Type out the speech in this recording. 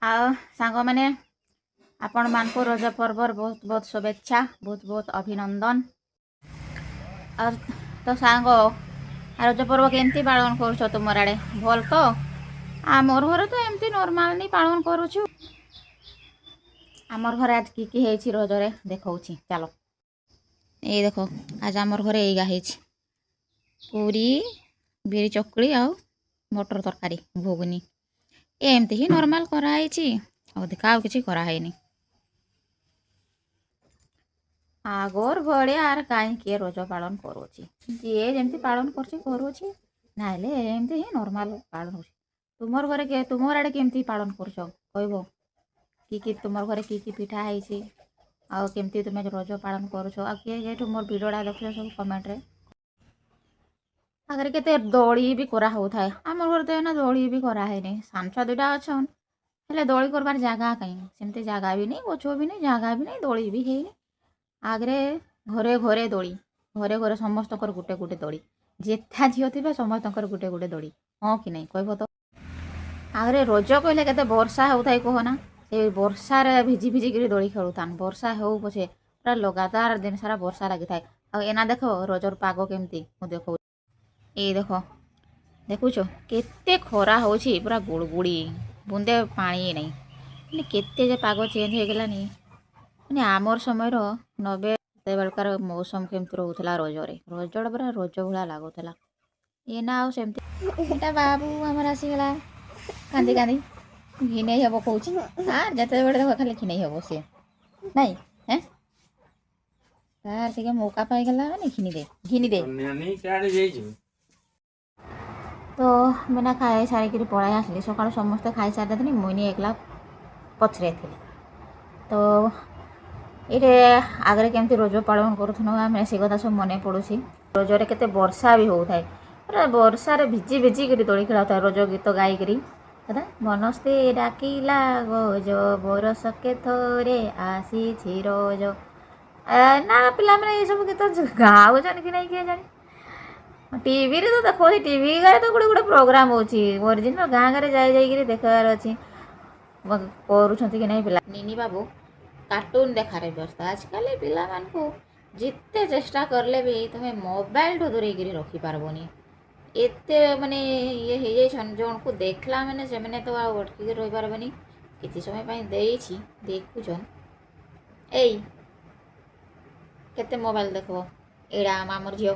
ଆଉ ସାଙ୍ଗମାନେ ଆପଣମାନଙ୍କୁ ରଜ ପର୍ବର ବହୁତ ବହୁତ ଶୁଭେଚ୍ଛା, ବହୁତ ବହୁତ ଅଭିନନ୍ଦନ। ଆଉ ତ ସାଙ୍ଗ ରଜ ପର୍ବ କେମିତି ପାଳନ କରୁଛ ତୁମର ଆଡ଼େ? ଭଲ ତ? ଆମର ଘରେ ତ ଏମିତି ନର୍ମାଲି ପାଳନ କରୁଛୁ। ଆମର ଘରେ ଆଜି କି ହେଇଛି ରଜରେ ଦେଖଉଛି ଚାଲ। ଏଇ ଦେଖ ଆଜି ଆମର ଘରେ ଏଇଗା ହେଇଛି ପୁରୀ, ବିରି ଚକୁଳି ଆଉ ମଟର ତରକାରୀ, ଘୁଗୁନି। ଏମିତି ହିଁ ନର୍ମାଲ କରାହେଇଛି, ଅଧିକା ଆଉ କିଛି କରାହେଇନି। ଆଗର ଭଳିଆ ଆର କାହିଁ କିଏ ରଜ ପାଳନ କରୁଛି, ଯିଏ ଯେମିତି ପାଳନ କରୁଛି କରୁଛି, ନହେଲେ ଏମିତି ହିଁ ନର୍ମାଲ ପାଳନ ହେଉଛି। ତୁମର ଆଡ଼େ କେମିତି ପାଳନ କରୁଛ କହିବ? କି ତୁମର ଘରେ କି ପିଠା ହେଇଛି ଆଉ କେମିତି ତୁମେ ରଜ ପାଳନ କରୁଛ? ଆଉ କିଏ କିଏଠୁ ମୋର ଭିଡ଼ିଓଟା ଦେଖୁଛ ସବୁ କମେଣ୍ଟରେ। ଆଗରେ କେତେ ଦୋଳି ବି କରାହେଉଥାଏ, ଆମର ଘରେ ତ ଏଇନା ଦୋଳି ବି କରାହେଇନି। ସାନ ଛୁଆ ଦୁଇଟା ଅଛନ୍, ହେଲେ ଦୋଳି କରବାର ଜାଗା କାହିଁ, ସେମିତି ଜାଗା ବି ନାହିଁ, ଗଛ ବି ନାହିଁ, ଜାଗା ବି ନାହିଁ, ଦୋଳି ବି ହେଇନି। ଆଗରେ ଘରେ ଘରେ ଦୋଳି, ଘରେ ଘରେ ସମସ୍ତଙ୍କର ଗୋଟେ ଗୋଟେ ଦୋଳି, ଯେତେ ଝିଅ ଥିବେ ସମସ୍ତଙ୍କର ଗୋଟେ ଗୋଟେ ଦୋଳି, ହଁ କି ନାହିଁ କହିବ ତ? ଆଗରେ ରଜ କହିଲେ କେତେ ବର୍ଷା ହେଉଥାଏ କହନା, ସେ ବର୍ଷାରେ ଭିଜି ଭିଜିକିରି ଦୋଳି ଖେଳୁଥାନ୍। ବର୍ଷା ହେଉ ପଛେ ପୁରା ଲଗାତାର ଦିନ ସାରା ବର୍ଷା ଲାଗିଥାଏ। ଆଉ ଏନା ଦେଖ ରଜର ପାଗ କେମିତି ମୁଁ ଦେଖାଉଛି। ଏଇ ଦେଖୁଛ କେତେ ଖରା ହେଉଛି, ପୁରା ଗୁଳଗୁଳି, ବୁନ୍ଦେ ପାଣି ନାହିଁ, ମାନେ କେତେ ଯେ ପାଗ ଚେଞ୍ଜ ହେଇଗଲାନି। ମାନେ ଆମର ସମୟର 90 ସେତେବେଳକାର ମୌସମ କେମିତି ରହୁଥିଲା ରଜରେ, ରଜଟା ପୁରା ରଜ ଭଳିଆ ଲାଗୁଥିଲା। ଏନା ଆଉ ସେମିତି। ଏଇଟା ବାବୁ ଆମର ଆସିଗଲା କାନ୍ଦି କାନ୍ଦି, ଘିନେଇ ହେବ କହୁଛି। ଯେତେବେଳେ ଦେଖ ଖାଲି ଘିନେଇ ହେବ ସିଏ, ନାଇଁ ତାର ଟିକେ ମୌକା ପାଇଗଲା ମାନେ ଘିନିଦେ। ତ ବିନା ଖାଇ ସାରିକିରି ପଳାଇ ଆସିଲି। ସକାଳୁ ସମସ୍ତେ ଖାଇସାରିଥିଲି, ମୁଇଁ ଏକଲା ପଛରେ ଥିଲି। ତ ଏଇଠି ଆଗରେ କେମିତି ରଜ ପାଳନ କରୁଥିଲୁ ଆମେ, ସେ କଥା ସବୁ ମନେ ପଡ଼ୁଛି। ରଜରେ କେତେ ବର୍ଷା ବି ହେଉଥାଏ, ପୁରା ବର୍ଷାରେ ଭିଜି ଭିଜିକିରି ଦୋଳି ଖେଳାଉଥାଏ, ରଜ ଗୀତ ଗାଇକିରି। କଥା ବନସ୍ତେ ଡାକିଲା ଗଜ ବରଷକେ ଥରେ ଆସିଛି ରଜ। ନା ପିଲାମାନେ ଏଇସବୁ ଗୀତ ଗାଉଛନ୍ତି କି ନାହିଁ କିଏ ଜାଣି। ଟିଭିରେ ତ ଦେଖାଉଛି, ଟିଭି ଗାଁରେ ତ ଗୋଟେ ଗୋଟେ ପ୍ରୋଗ୍ରାମ ହେଉଛି, ଅରିଜିନାଲ ଗାଁ ଗାଁରେ ଯାଇକିରି ଦେଖିବାର ଅଛି କରୁଛନ୍ତି କି ନାହିଁ ପିଲା। ନିନି ବାବୁ କାର୍ଟୁନ ଦେଖାରେ ବ୍ୟସ୍ତ। ଆଜିକାଲି ପିଲାମାନଙ୍କୁ ଯେତେ ଚେଷ୍ଟା କଲେ ବି ତୁମେ ମୋବାଇଲଠୁ ଦୂରେଇକିରି ରଖିପାରିବନି। ଏତେ ମାନେ ଇଏ ହେଇଯାଇଛନ୍, ଜଣକୁ ଦେଖିଲା ମାନେ ସେମାନେ ତ ଆଉ ଅଟକିକି ରହିପାରିବେନି। କିଛି ସମୟ ପାଇଁ ଦେଇଛି ଦେଖୁଛନ୍, ଏଇ କେତେ ମୋବାଇଲ ଦେଖିବ। ଏଇଟା ଆମର ଝିଅ